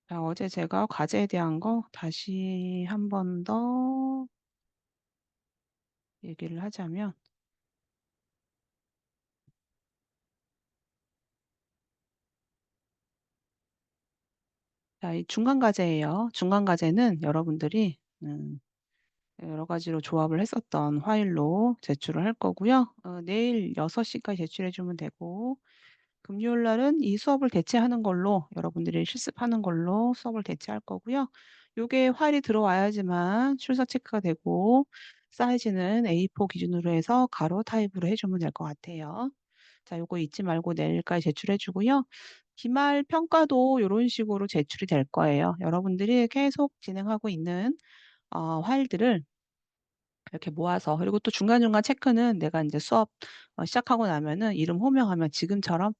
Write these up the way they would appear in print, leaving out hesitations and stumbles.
자, 어제 제가 과제에 대한 거 다시 한 번 더 얘기를 하자면, 자, 이 중간 과제예요. 중간 과제는 여러분들이 여러 가지로 조합을 했었던 파일로 제출을 할 거고요. 내일 6시까지 제출해 주면 되고, 금요일 날은 이 수업을 대체하는 걸로 여러분들이 실습하는 걸로 수업을 대체할 거고요. 요게 파일이 들어와야지만 출석 체크가 되고 사이즈는 A4 기준으로 해서 가로 타입으로 해주면 될 것 같아요. 자, 요거 잊지 말고 내일까지 제출해 주고요. 기말 평가도 이런 식으로 제출이 될 거예요. 여러분들이 계속 진행하고 있는 파일들을 이렇게 모아서 그리고 또 중간중간 체크는 내가 이제 수업 시작하고 나면은 이름 호명하면 지금처럼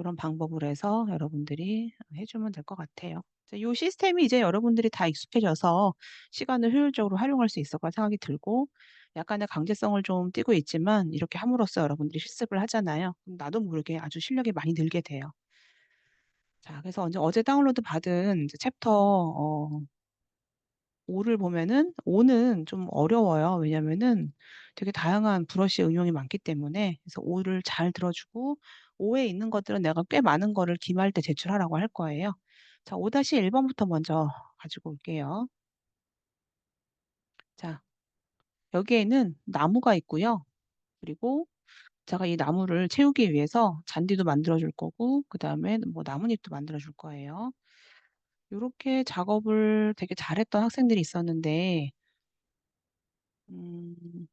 이런 방법으로 해서 여러분들이 해주면 될 것 같아요. 이 시스템이 이제 여러분들이 다 익숙해져서 시간을 효율적으로 활용할 수 있을 거라 생각이 들고 약간의 강제성을 좀 띠고 있지만 이렇게 함으로써 여러분들이 실습을 하잖아요. 그럼 나도 모르게 아주 실력이 많이 늘게 돼요. 자, 그래서 어제 다운로드 받은 이제 챕터 5를 보면은 5는 좀 어려워요. 왜냐면은 되게 다양한 브러쉬 응용이 많기 때문에 그래서 5를 잘 들어주고 5에 있는 것들은 내가 꽤 많은 거를 기말 때 제출하라고 할 거예요. 자, 5-1번부터 먼저 가지고 올게요. 자, 여기에는 나무가 있고요. 그리고 제가 이 나무를 채우기 위해서 잔디도 만들어 줄 거고 그다음에 뭐 나뭇잎도 만들어 줄 거예요. 요렇게 작업을 되게 잘했던 학생들이 있었는데 음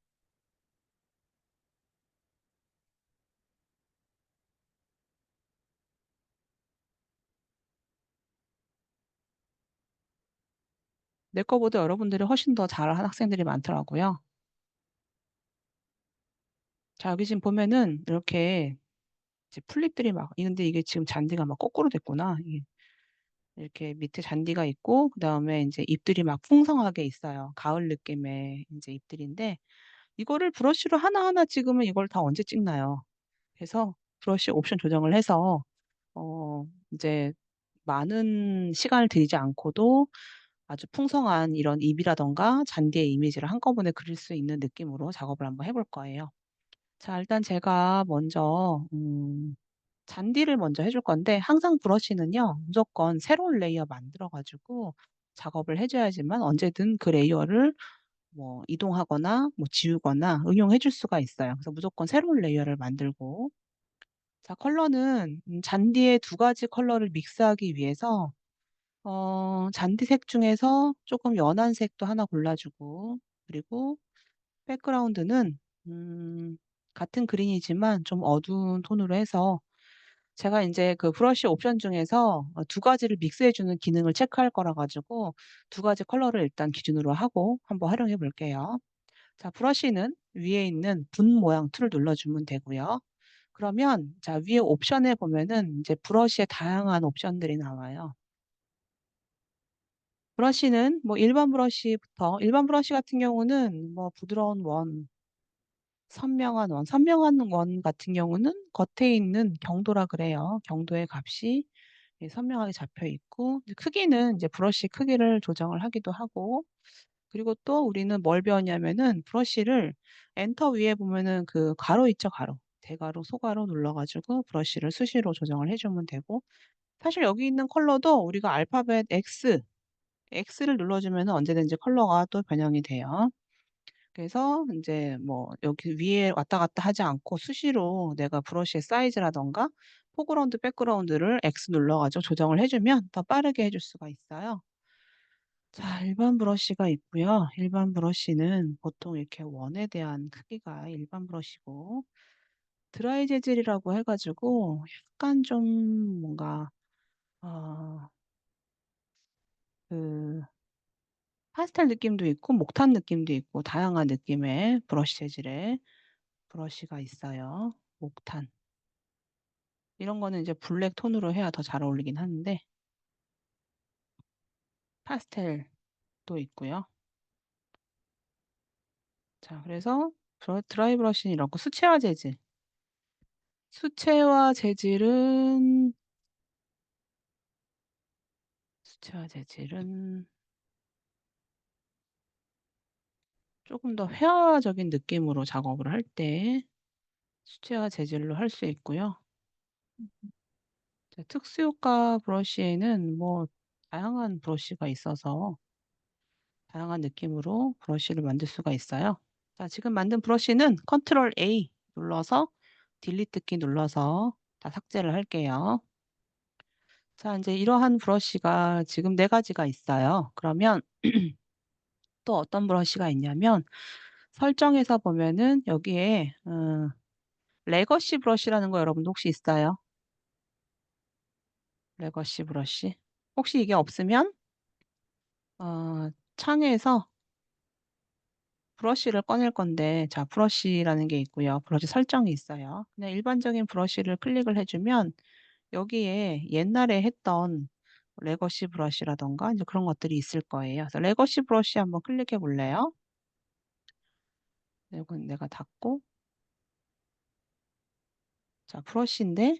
내 거보다 여러분들이 훨씬 더 잘하는 학생들이 많더라고요. 자, 여기 지금 보면은 이렇게 이제 풀잎들이 막 근데 이게 지금 잔디가 막 거꾸로 됐구나. 이게 이렇게 밑에 잔디가 있고 그다음에 인제 잎들이 막 풍성하게 있어요. 가을 느낌의 인제 잎들인데 이거를 브러쉬로 하나하나 찍으면 이걸 다 언제 찍나요? 그래서 브러쉬 옵션 조정을 해서 인제 많은 시간을 들이지 않고도 아주 풍성한 이런 잎이라든가 잔디의 이미지를 한꺼번에 그릴 수 있는 느낌으로 작업을 한번 해볼 거예요. 자, 일단 제가 먼저 잔디를 먼저 해줄 건데 항상 브러쉬는요. 무조건 새로운 레이어 만들어 가지고 작업을 해 줘야지만 언제든 그 레이어를 뭐 이동하거나 뭐 지우거나 응용해 줄 수가 있어요. 그래서 무조건 새로운 레이어를 만들고 자, 컬러는 잔디의 두 가지 컬러를 믹스하기 위해서 잔디색 중에서 쪼끔 연한 색도 하나 골라 주고 그리고 백그라운드는 같은 그린이지만 좀 어두운 톤으로 해서 제가 인제 그 브러쉬 옵션 중에서 두 가지를 믹스해 주는 기능을 체크할 거라 가지고 두 가지 컬러를 일단 기준으로 하고 한번 활용해 볼게요. 자, 브러쉬는 위에 있는 분 모양 툴을 눌러 주면 되고요. 그러면 자, 위에 옵션에 보면은 인제 브러쉬의 다양한 옵션들이 나와요. 브러쉬는 뭐 일반 브러쉬 같은 경우는 뭐 부드러운 원, 선명한 원 같은 경우는 겉에 있는 경도라 그래요. 경도의 값이 선명하게 잡혀 있고 이제 크기는 이제 브러쉬 크기를 조정을 하기도 하고 그리고 또 우리는 뭘 배웠냐면은 브러쉬를 엔터 위에 보면은 그 가로 있죠, 가로. 대가로, 소가로 눌러 가지고 브러쉬를 수시로 조정을 해 주면 되고 사실 여기 있는 컬러도 우리가 알파벳 X를 눌러 주면은 언제든지 컬러가 또 변형이 돼요. 그래서 인제 뭐 여기 위에 왔다 갔다 하지 않고 수시로 내가 브러쉬의 사이즈라든가 포그라운드, 백그라운드를 X 눌러 가지고 조정을 해 주면 더 빠르게 해줄 수가 있어요. 자, 일반 브러쉬가 있고요. 일반 브러쉬는 보통 이렇게 원에 대한 크기가 일반 브러쉬고 드라이 재질이라고 해 가지고 약간 좀 뭔가 어 그 파스텔 느낌도 있고 목탄 느낌도 있고 다양한 느낌의 브러쉬 재질의 브러쉬가 있어요. 목탄. 이런 거는 이제 블랙 톤으로 해야 더 잘 어울리긴 하는데 파스텔도 있고요. 자, 그래서 드라이 브러쉬는 이렇고 수채화 재질. 수채화 재질은 수채화 재질은 조금 더 회화적인 느낌으로 작업을 할 때 수채화 재질로 할 수 있고요. 자, 특수효과 브러쉬에는 뭐 다양한 브러쉬가 있어서 다양한 느낌으로 브러쉬를 만들 수가 있어요. 자, 지금 만든 브러쉬는 컨트롤 A 눌러서 딜리트 키 눌러서 다 삭제를 할게요. 자, 이제 이러한 브러쉬가 지금 네 가지가 있어요. 그러면 또 어떤 브러쉬가 있냐면 설정에서 보면은 여기에 레거시 브러쉬라는 거 여러분 혹시 있어요? 레거시 브러쉬. 혹시 이게 없으면 창에서 브러쉬를 꺼낼 건데, 자, 브러쉬라는 게 있고요. 브러쉬 설정이 있어요. 그냥 일반적인 브러쉬를 클릭을 해주면 여기에 옛날에 했던 레거시 브러쉬라던가 이제 그런 것들이 있을 거예요. 그래서 레거시 브러쉬 한번 클릭해 볼래요? 이건 내가 닫고, 자, 브러쉬인데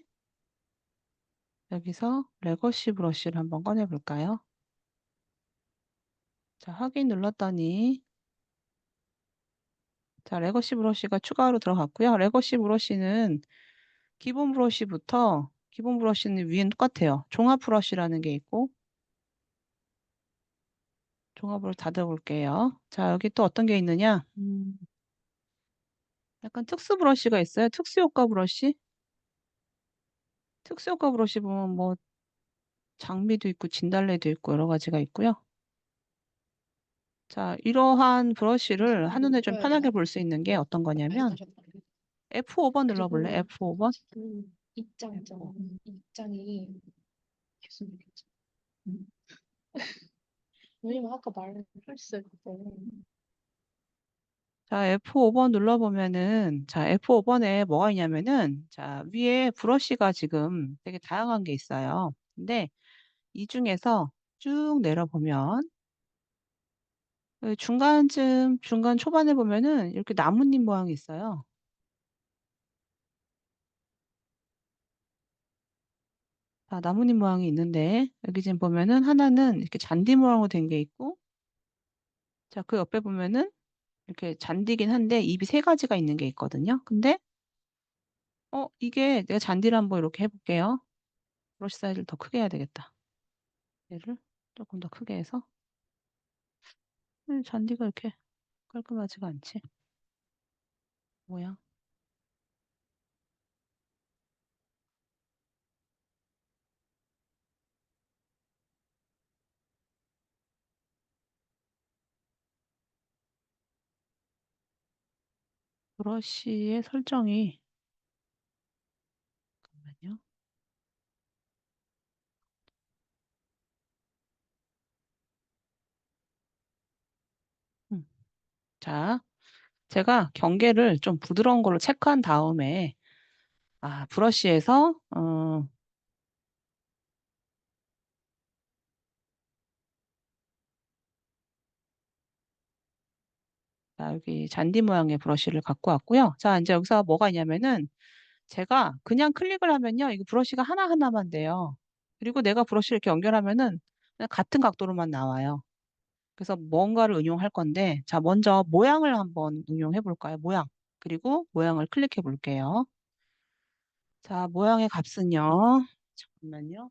여기서 레거시 브러쉬를 한번 꺼내 볼까요? 자, 확인 눌렀더니 자, 레거시 브러쉬가 추가로 들어갔고요. 레거시 브러쉬는 기본 브러쉬는 위엔 똑같아요. 종합 브러쉬라는 게 있고 종합으로 닫아볼게요. 자, 여기 또 어떤 게 있느냐? 약간 특수 브러쉬가 있어요. 특수효과 브러쉬. 특수효과 브러쉬 보면 뭐 장미도 있고 진달래도 있고 여러 가지가 있고요. 자, 이러한 브러쉬를 한눈에 좀 줘야 편하게 되나? 볼 수 있는 게 어떤 거냐면 알려주셨거든요. F5번 눌러볼래? 그리고 F5번? 그 입장 있잖아. F5. 입장이 계속 이렇게. 음. 왜냐면 아까 말했을 때 자, F5번 눌러보면은, 자, F5번에 뭐가 있냐면은, 자, 위에 브러쉬가 지금 되게 다양한 게 있어요. 근데 이 중에서 쭉 내려보면, 여기 중간 초반에 보면은 이렇게 나뭇잎 모양이 있어요. 자, 나뭇잎 모양이 있는데, 여기 지금 보면은 하나는 이렇게 잔디 모양으로 된 게 있고, 자, 그 옆에 보면은 이렇게 잔디긴 한데 잎이 세 가지가 있는 게 있거든요. 근데, 이게 내가 잔디를 한번 이렇게 해볼게요. 브러쉬 사이즈를 더 크게 해야 되겠다. 얘를 조금 더 크게 해서. 잔디가 이렇게 깔끔하지가 않지. 뭐야? 브러쉬의 설정이, 잠깐만요. 음. 자, 제가 경계를 좀 부드러운 걸로 체크한 다음에, 브러쉬에서, 자, 여기 잔디 모양의 브러쉬를 갖고 왔고요. 자, 이제 여기서 뭐가 있냐면은, 제가 그냥 클릭을 하면요. 이거 브러쉬가 하나하나만 돼요. 그리고 내가 브러쉬를 이렇게 연결하면은 그냥 같은 각도로만 나와요. 그래서 뭔가를 응용할 건데, 자, 먼저 모양을 한번 응용해 볼까요? 모양. 그리고 모양을 클릭해 볼게요. 자, 모양의 값은요. 잠깐만요.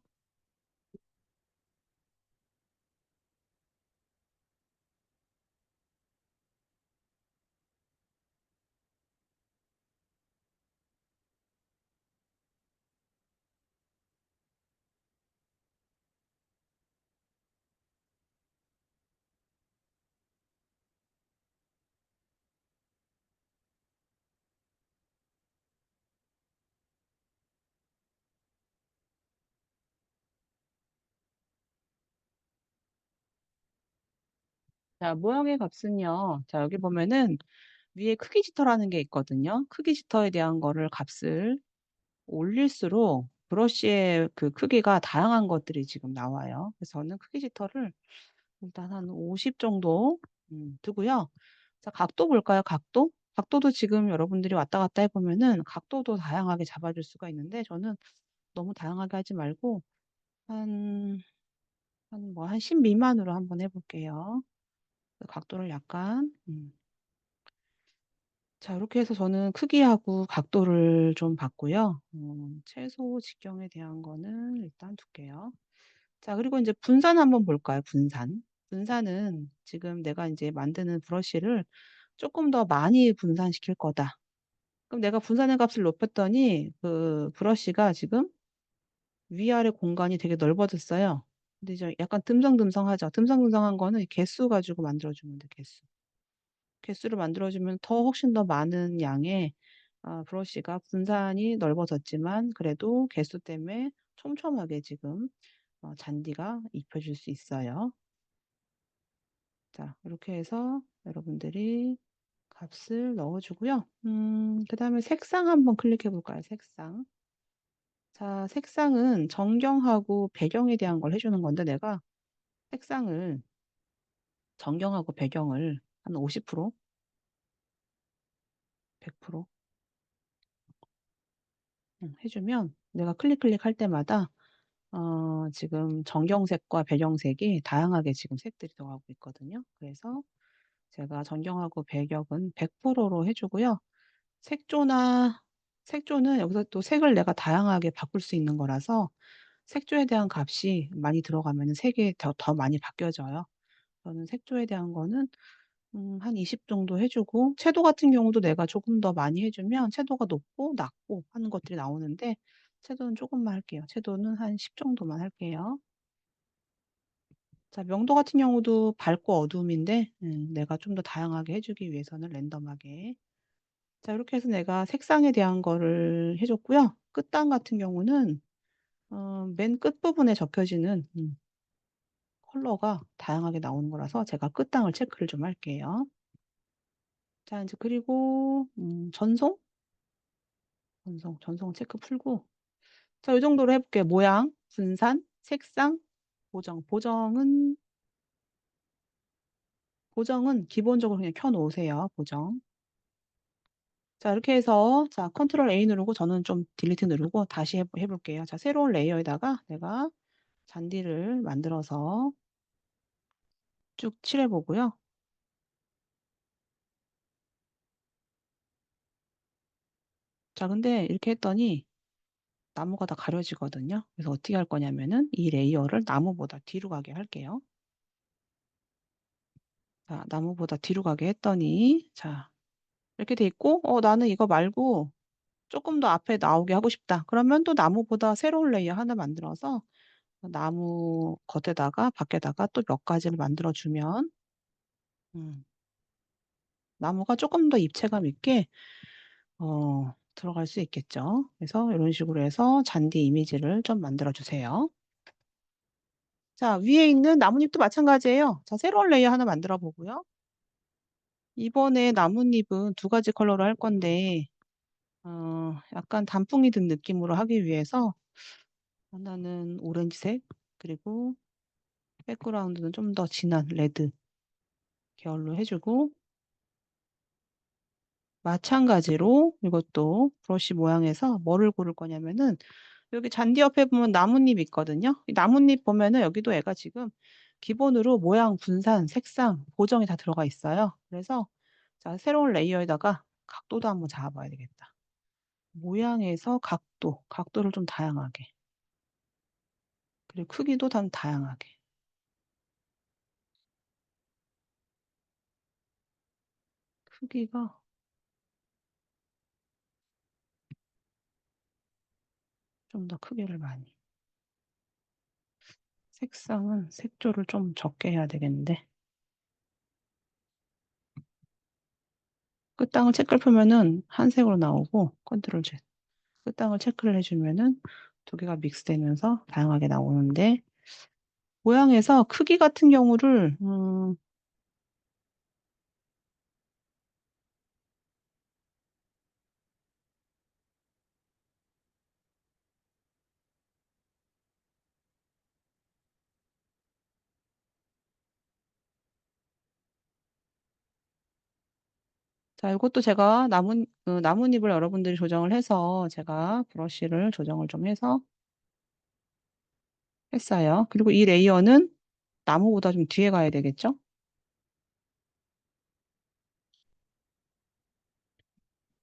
자, 모양의 값은요. 자, 여기 보면은 위에 크기 지터라는 게 있거든요. 크기 지터에 대한 거를 값을 올릴수록 브러쉬의 그 크기가 다양한 것들이 지금 나와요. 그래서 저는 크기 지터를 일단 한 50 정도 두고요. 자, 각도 볼까요? 각도? 각도도 지금 여러분들이 왔다 갔다 해보면은 각도도 다양하게 잡아줄 수가 있는데 저는 너무 다양하게 하지 말고 한 한 10 미만으로 한번 해볼게요. 각도를 약간. 자, 이렇게 해서 저는 크기하고 각도를 좀 봤고요. 최소 직경에 대한 거는 일단 둘게요. 자, 그리고 이제 분산 한번 볼까요? 분산. 분산은 지금 내가 이제 만드는 브러쉬를 조금 더 많이 분산시킬 거다. 그럼 내가 분산의 값을 높였더니 그 브러쉬가 지금 위아래 공간이 되게 넓어졌어요. 근데 이제 약간 듬성듬성하죠. 듬성듬성한 거는 개수 가지고 만들어주면 돼, 개수. 개수를 만들어주면 더 훨씬 더 많은 양의 브러쉬가 분산이 넓어졌지만 그래도 개수 때문에 촘촘하게 지금 잔디가 입혀질 수 있어요. 자, 이렇게 해서 여러분들이 값을 넣어주고요. 그 다음에 색상 한번 클릭해 볼까요? 색상. 자, 색상은 정경하고 배경에 대한 걸 해주는 건데 내가 색상을 정경하고 배경을 한 50%, 100% 해주면 내가 클릭할 때마다 지금 정경색과 배경색이 다양하게 지금 색들이 들어가고 있거든요. 그래서 제가 정경하고 배경은 100%로 해주고요. 색조는 여기서 또 색을 내가 다양하게 바꿀 수 있는 거라서 색조에 대한 값이 많이 들어가면 색이 더 많이 바뀌어져요. 저는 색조에 대한 거는 한 20 정도 해주고 채도 같은 경우도 내가 조금 더 많이 해주면 채도가 높고 낮고 하는 것들이 나오는데 채도는 조금만 할게요. 채도는 한 10 정도만 할게요. 자, 명도 같은 경우도 밝고 어두움인데 내가 좀 더 다양하게 해주기 위해서는 랜덤하게. 자, 이렇게 해서 내가 색상에 대한 거를 해줬고요. 끝단 같은 경우는 맨 끝부분에 적혀지는 컬러가 다양하게 나오는 거라서 제가 끝단을 체크를 좀 할게요. 자, 이제 그리고 전송 체크 풀고 자, 이 정도로 해볼게요. 모양, 분산, 색상, 보정. 보정은 기본적으로 그냥 켜놓으세요. 보정. 자, 이렇게 해서 자, 컨트롤 A 누르고 저는 좀 딜리트 누르고 다시 해볼게요. 자, 새로운 레이어에다가 내가 잔디를 만들어서 쭉 칠해보고요. 자, 근데 이렇게 했더니 나무가 다 가려지거든요. 그래서 어떻게 할 거냐면은 이 레이어를 나무보다 뒤로 가게 할게요. 자, 나무보다 뒤로 가게 했더니 자, 이렇게 돼 있고 나는 이거 말고 조금 더 앞에 나오게 하고 싶다. 그러면 또 나무보다 새로운 레이어 하나 만들어서 나무 겉에다가 밖에다가 또 몇 가지를 만들어주면 나무가 조금 더 입체감 있게 들어갈 수 있겠죠. 그래서 이런 식으로 해서 잔디 이미지를 좀 만들어 주세요. 자, 위에 있는 나뭇잎도 마찬가지예요. 자, 새로운 레이어 하나 만들어 보고요. 이번에 나뭇잎은 두 가지 컬러로 할 건데 약간 단풍이 든 느낌으로 하기 위해서 하나는 오렌지색 그리고 백그라운드는 좀 더 진한 레드 계열로 해주고 마찬가지로 이것도 브러쉬 모양에서 뭐를 고를 거냐면은 여기 잔디 옆에 보면 나뭇잎 있거든요. 이 나뭇잎 보면은 여기도 애가 지금 기본으로 모양, 분산, 색상, 보정이 다 들어가 있어요. 그래서 자, 새로운 레이어에다가 각도도 한번 잡아봐야 되겠다. 모양에서 각도를 좀 다양하게. 그리고 크기도 좀 다양하게. 크기가 좀 더 크기를 많이. 색상은 색조를 좀 적게 해야 되겠는데. 끝땅을 체크를 펴면은 한 색으로 나오고 컨트롤 Z. 끝땅을 체크를 해주면은 두 개가 믹스되면서 다양하게 나오는데 모양에서 크기 같은 경우를 자, 이것도 제가 나뭇잎을 여러분들이 조정을 해서 제가 브러쉬를 조정을 좀 해서 했어요. 그리고 이 레이어는 나무보다 좀 뒤에 가야 되겠죠?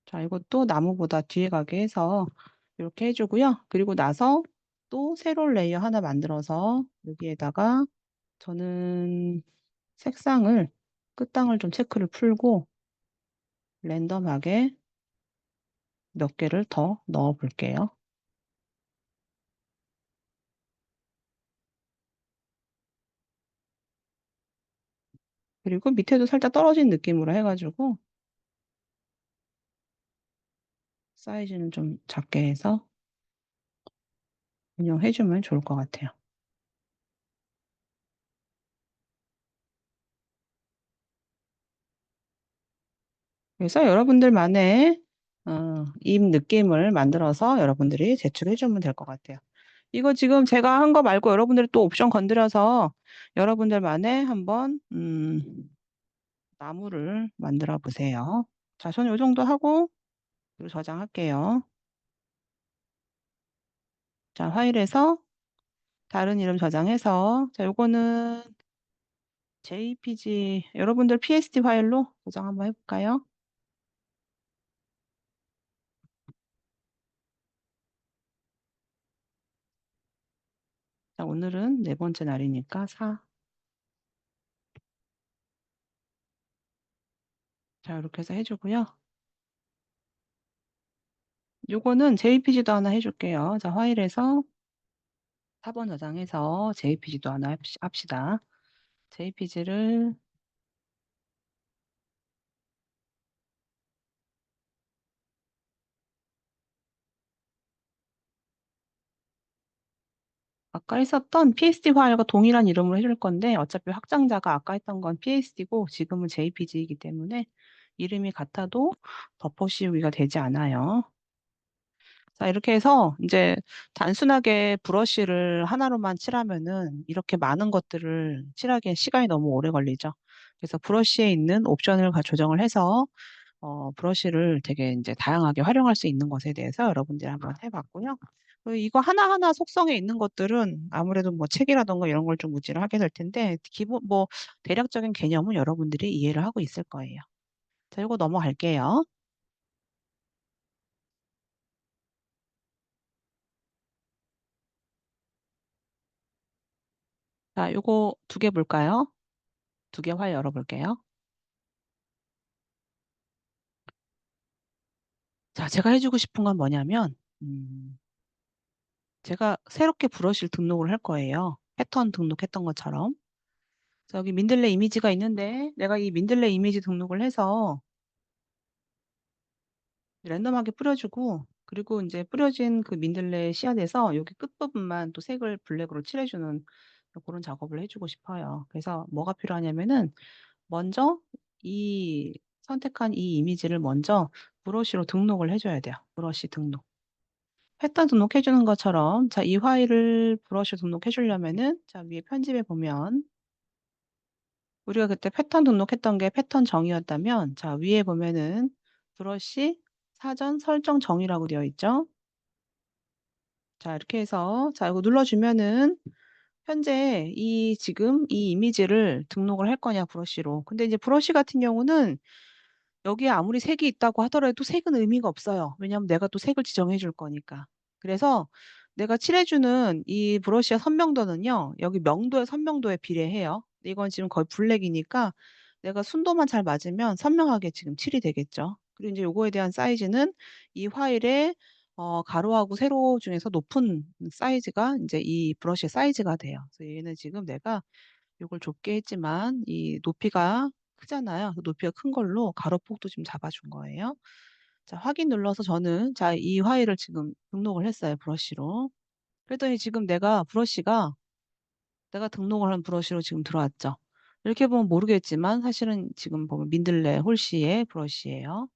자, 이것도 나무보다 뒤에 가게 해서 이렇게 해주고요. 그리고 나서 또 새로운 레이어 하나 만들어서 여기에다가 저는 색상을 끝단을 좀 체크를 풀고 랜덤하게 몇 개를 더 넣어 볼게요. 그리고 밑에도 살짝 떨어진 느낌으로 해가지고 사이즈는 좀 작게 해서 운영해주면 좋을 것 같아요. 그래서 여러분들만의 입 느낌을 만들어서 여러분들이 제출해주면 될 것 같아요. 이거 지금 제가 한 거 말고 여러분들이 또 옵션 건드려서 여러분들만의 한번 나무를 만들어 보세요. 자, 저는 이 정도 하고 그리고 저장할게요. 자, 파일에서 다른 이름 저장해서 자, 요거는 JPG 여러분들 PSD 파일로 저장 한번 해볼까요? 자, 오늘은 네 번째 날이니까 4. 자, 이렇게 해서 해주고요. 요거는 JPG도 하나 해줄게요. 자, 파일에서 4번 저장해서 JPG도 하나 합시다. JPG를 아까 했었던 PSD 파일과 동일한 이름으로 해줄 건데 어차피 확장자가 아까 했던 건 PSD고 지금은 JPG이기 때문에 이름이 같아도 덮어 씌우기가 되지 않아요. 자, 이렇게 해서 이제 단순하게 브러쉬를 하나로만 칠하면은 이렇게 많은 것들을 칠하기엔 시간이 너무 오래 걸리죠. 그래서 브러쉬에 있는 옵션을 조정을 해서 브러쉬를 되게 이제 다양하게 활용할 수 있는 것에 대해서 여러분들이 한번 해봤고요. 그리고 이거 하나하나 속성에 있는 것들은 아무래도 뭐 책이라던가 이런 걸 좀 무지를 하게 될 텐데 기본 뭐 대략적인 개념은 여러분들이 이해를 하고 있을 거예요. 자, 이거 넘어갈게요. 자, 요거 두 개 볼까요? 두 개 화일 열어볼게요. 자, 제가 해주고 싶은 건 뭐냐면, 제가 새롭게 브러쉬를 등록을 할 거예요. 패턴 등록했던 것처럼. 자, 여기 민들레 이미지가 있는데, 내가 이 민들레 이미지 등록을 해서 랜덤하게 뿌려주고, 그리고 이제 뿌려진 그 민들레 씨앗에서 여기 끝부분만 또 색을 블랙으로 칠해주는 그런 작업을 해주고 싶어요. 그래서 뭐가 필요하냐면은, 먼저 이 선택한 이 이미지를 먼저 브러쉬로 등록을 해줘야 돼요. 브러쉬 등록. 패턴 등록해 주는 것처럼 자, 이 파일을 브러쉬 등록해 주려면은 자, 위에 편집에 보면 우리가 그때 패턴 등록했던 게 패턴 정의였다면 자, 위에 보면은 브러쉬 사전 설정 정의라고 되어 있죠. 자, 이렇게 해서 자, 이거 눌러주면은 현재 이 지금 이 이미지를 등록을 할 거냐 브러쉬로. 근데 이제 브러쉬 같은 경우는 여기에 아무리 색이 있다고 하더라도 색은 의미가 없어요. 왜냐하면 내가 또 색을 지정해 줄 거니까. 그래서 내가 칠해주는 이 브러쉬의 선명도는요. 여기 명도의 선명도에 비례해요. 이건 지금 거의 블랙이니까 내가 순도만 잘 맞으면 선명하게 지금 칠이 되겠죠. 그리고 이제 요거에 대한 사이즈는 이 파일의 가로하고 세로 중에서 높은 사이즈가 이제 이 브러쉬의 사이즈가 돼요. 그래서 얘는 지금 내가 요걸 좁게 했지만 이 높이가 크잖아요. 그 높이가 큰 걸로 가로폭도 지금 잡아준 거예요. 자, 확인 눌러서 저는 자, 이 파일을 지금 등록을 했어요. 브러쉬로. 그랬더니 지금 내가 등록을 한 브러쉬로 지금 들어왔죠. 이렇게 보면 모르겠지만 사실은 지금 보면 민들레 홀씨의 브러쉬예요.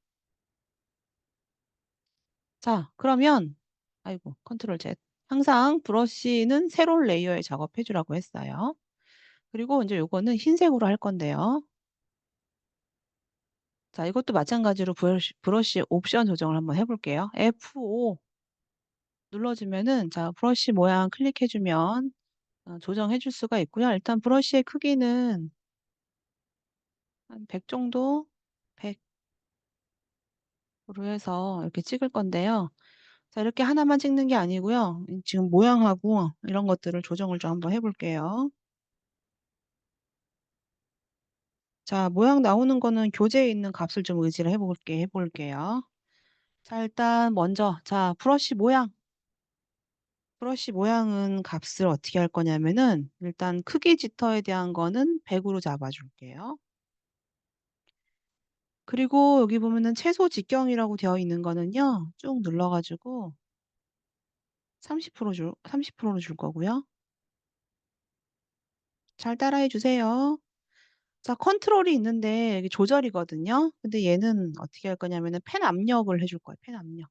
자, 그러면 아이고 컨트롤 Z. 항상 브러쉬는 새로운 레이어에 작업해 주라고 했어요. 그리고 이제 요거는 흰색으로 할 건데요. 자, 이것도 마찬가지로 브러쉬 옵션 조정을 한번 해볼게요. F5 눌러주면은, 자, 브러쉬 모양 클릭해주면, 조정해 줄 수가 있고요. 일단 브러쉬의 크기는 한 100 정도 100 으로 해서 이렇게 찍을 건데요. 자 이렇게 하나만 찍는 게 아니고요. 지금 모양하고 이런 것들을 조정을 좀 한번 해 볼게요. 자 모양 나오는 거는 교재에 있는 값을 좀 의지를 해 볼게요. 자 일단 먼저 자 브러쉬 모양. 브러쉬 모양은 값을 어떻게 할 거냐면은 일단 크기 지터에 대한 거는 100 으로 잡아 줄게요. 그리고 여기 보면은 채소 직경이라고 되어 있는 거는요. 쭉 눌러 가지고 30%로 줄 거고요. 잘 따라해 주세요. 자 컨트롤이 있는데 이게 조절이거든요. 근데 얘는 어떻게 할 거냐면은 펜 압력을 해줄 거예요, 펜 압력.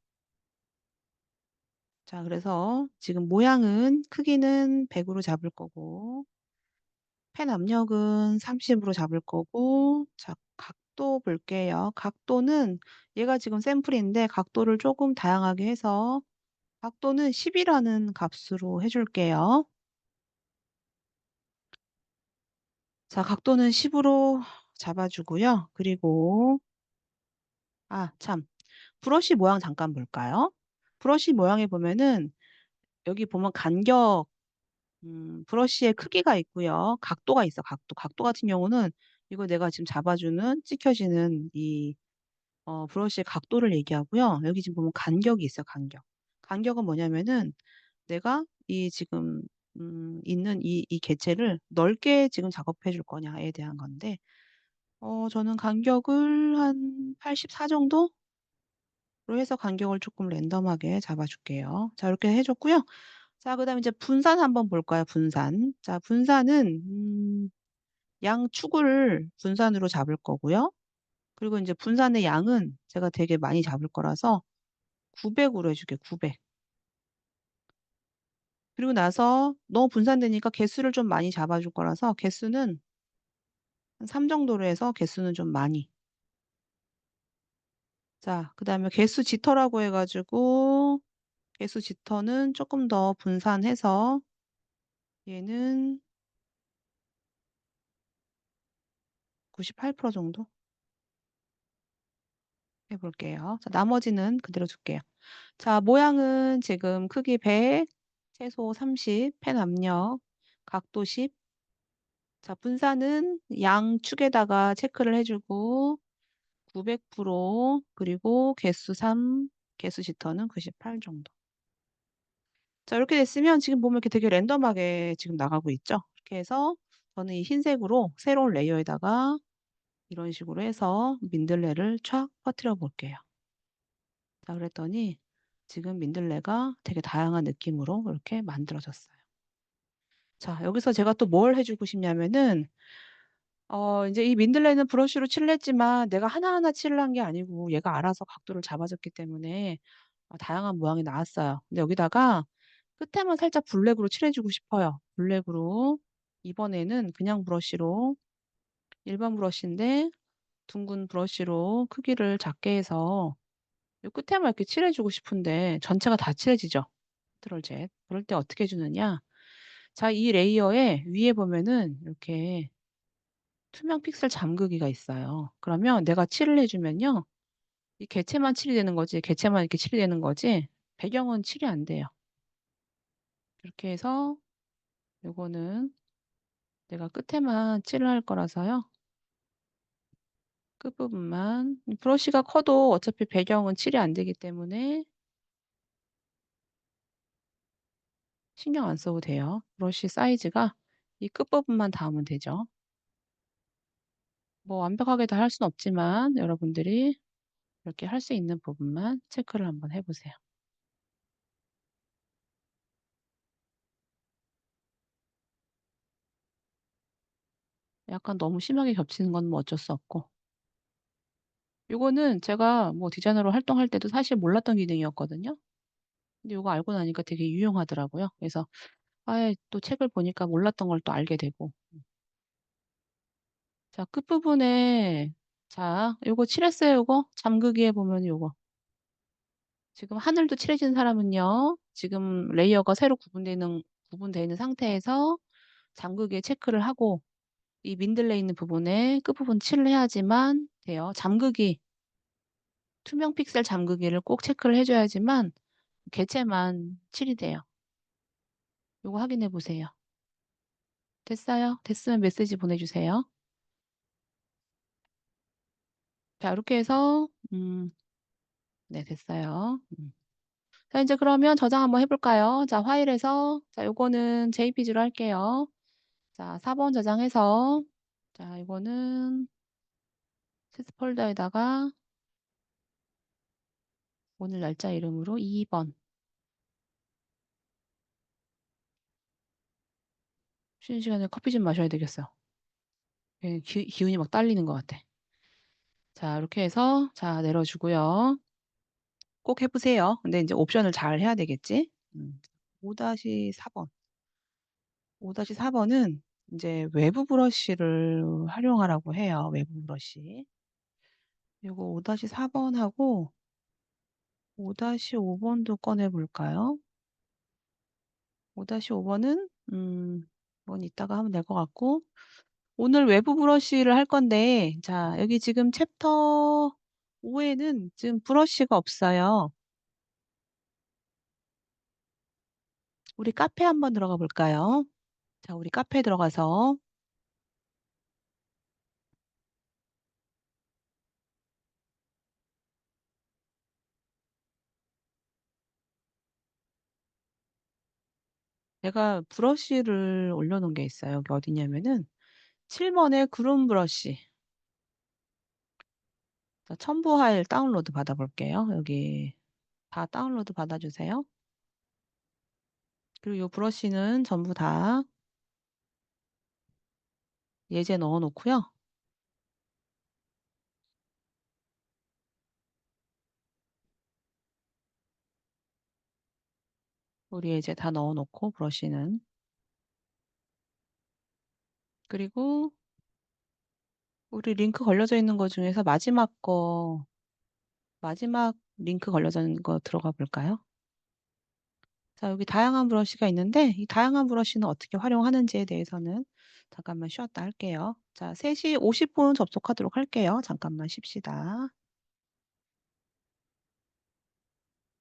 자 그래서 지금 모양은 크기는 100 으로 잡을 거고 펜 압력은 30 으로 잡을 거고 자 각도 볼게요. 각도는 얘가 지금 샘플인데 각도를 쪼금 다양하게 해서 각도는 10 이라는 값으로 해 줄게요. 자 각도는 10 으로 잡아 주고요. 그리고 아 참 브러쉬 모양 잠깐 볼까요? 브러쉬 모양에 보면은 여기 보면 간격 브러쉬의 크기가 있고요. 각도가 있어 각도. 각도 같은 경우는 이거 내가 지금 잡아 주는 찍혀지는 이 브러쉬의 각도를 얘기하고요. 여기 지금 보면 간격이 있어요 간격. 간격은 뭐냐면은 내가 이 지금 있는 이 개체를 넓게 지금 작업해 줄 거냐에 대한 건데 저는 간격을 한 84 정도? 로 해서 간격을 쪼끔 랜덤하게 잡아 줄게요. 자 이렇게 해 줬고요. 자 그다음에 이제 분산 한번 볼까요, 분산. 자 분산은 양축을 분산으로 잡을 거고요. 그리고 인제 분산의 양은 제가 되게 많이 잡을 거라서 900 으로 해 줄게요, 900. 그리고 나서 너무 분산되니까 개수를 좀 많이 잡아 줄 거라서 개수는 한 3 정도로 해서 개수는 좀 많이. 자 그다음에 개수 지터라고 해 가지고 개수 지터는 쪼끔 더 분산해서 얘는 98% 정도 해 볼게요. 자 나머지는 그대로 둘게요. 자 모양은 지금 크기 100, 채소 30, 펜 압력, 각도 10. 자 분산은 양축에다가 체크를 해 주고 900% 그리고 개수 3, 개수 지터는 98 정도. 자 이렇게 됐으면 지금 보면 이렇게 되게 랜덤하게 지금 나가고 있죠. 이렇게 해서 저는 이 흰색으로 새로운 레이어에다가 이런 식으로 해서 민들레를 촥 퍼뜨려 볼게요. 자 그랬더니 지금 민들레가 되게 다양한 느낌으로 이렇게 만들어졌어요. 자 여기서 제가 또 뭘 해 주고 싶냐면은 인제 이 민들레는 브러쉬로 칠을 했지만 내가 하나하나 칠을 한 게 아니고 얘가 알아서 각도를 잡아 줬기 때문에 다양한 모양이 나왔어요. 근데 여기다가 끝에만 살짝 블랙으로 칠해 주고 싶어요. 블랙으로 이번에는 그냥 브러쉬로 일반 브러쉬인데 둥근 브러쉬로 크기를 작게 해서 요 끝에만 이렇게 칠해 주고 싶은데 전체가 다 칠해지죠. 컨트롤 Z. 그럴 때 어떻게 해 주느냐. 자 이 레이어에 위에 보면은 이렇게 투명 픽셀 잠그기가 있어요. 그러면 내가 칠을 해 주면요. 이 개체만 칠이 되는 거지 개체만 이렇게 칠이 되는 거지 배경은 칠이 안 돼요. 이렇게 해서 요거는 내가 끝에만 칠을 할 거라서요. 끝부분만 브러쉬가 커도 어차피 배경은 칠이 안 되기 때문에 신경 안 써도 돼요. 브러쉬 사이즈가 이 끝부분만 닿으면 되죠. 뭐 완벽하게 다 할 수는 없지만 여러분들이 이렇게 할 수 있는 부분만 체크를 한번 해 보세요. 약간 너무 심하게 겹치는 건 뭐 어쩔 수 없고. 요거는 제가 뭐 디자이너로 활동할 때도 사실 몰랐던 기능이었거든요. 근데 요거 알고 나니까 되게 유용하더라고요. 그래서 아예 또 책을 보니까 몰랐던 걸 또 알게 되고. 자 끝부분에 자 요거 칠했어요 요거? 잠그기에 보면 요거. 지금 하늘도 칠해진 사람은요. 지금 레이어가 새로 구분되어 있는 상태에서 잠그기에 체크를 하고 이 민들레 있는 부분에 끝부분 칠을 해야지만 돼요. 잠그기, 투명 픽셀 잠그기를 꼭 체크를 해줘야지만 개체만 칠이 돼요. 요거 확인해 보세요. 됐어요? 됐으면 메시지 보내주세요. 자, 이렇게 해서 네, 됐어요. 자, 이제 그러면 저장 한번 해볼까요? 자, 파일에서 자, 요거는 JPG로 할게요. 자, 4번 저장해서 자, 이거는 세스 폴더에다가 오늘 날짜 이름으로 2번. 쉬는 시간에 커피 좀 마셔야 되겠어. 예, 기운이 막 딸리는 것 같아. 자, 이렇게 해서 자, 내려주고요. 꼭 해보세요. 근데 이제 옵션을 잘 해야 되겠지? 5-4번. 5-4번은 이제 외부 브러쉬를 활용하라고 해요. 외부 브러쉬. 이거 5-4번하고 5-5번도 꺼내볼까요? 5-5번은 이건 이따가 하면 될 것 같고 오늘 외부 브러쉬를 할 건데 자 여기 지금 챕터 5에는 지금 브러쉬가 없어요. 우리 카페 한번 들어가 볼까요? 자 우리 카페 들어가서 제가 브러쉬를 올려놓은 게 있어요. 여기 어디냐면은 7번의 구름 브러쉬. 자, 첨부 파일 다운로드 받아볼게요. 여기 다 다운로드 받아주세요. 그리고 이 브러쉬는 전부 다 예제 넣어놓고요. 우리 예제 다 넣어놓고 브러쉬는 그리고 우리 링크 걸려져 있는 거 중에서 마지막 링크 걸려져 있는 거 들어가 볼까요? 자, 여기 다양한 브러쉬가 있는데 이 다양한 브러쉬는 어떻게 활용하는지에 대해서는 잠깐만 쉬었다 할게요. 자, 3시 50분 접속하도록 할게요. 잠깐만 쉽시다.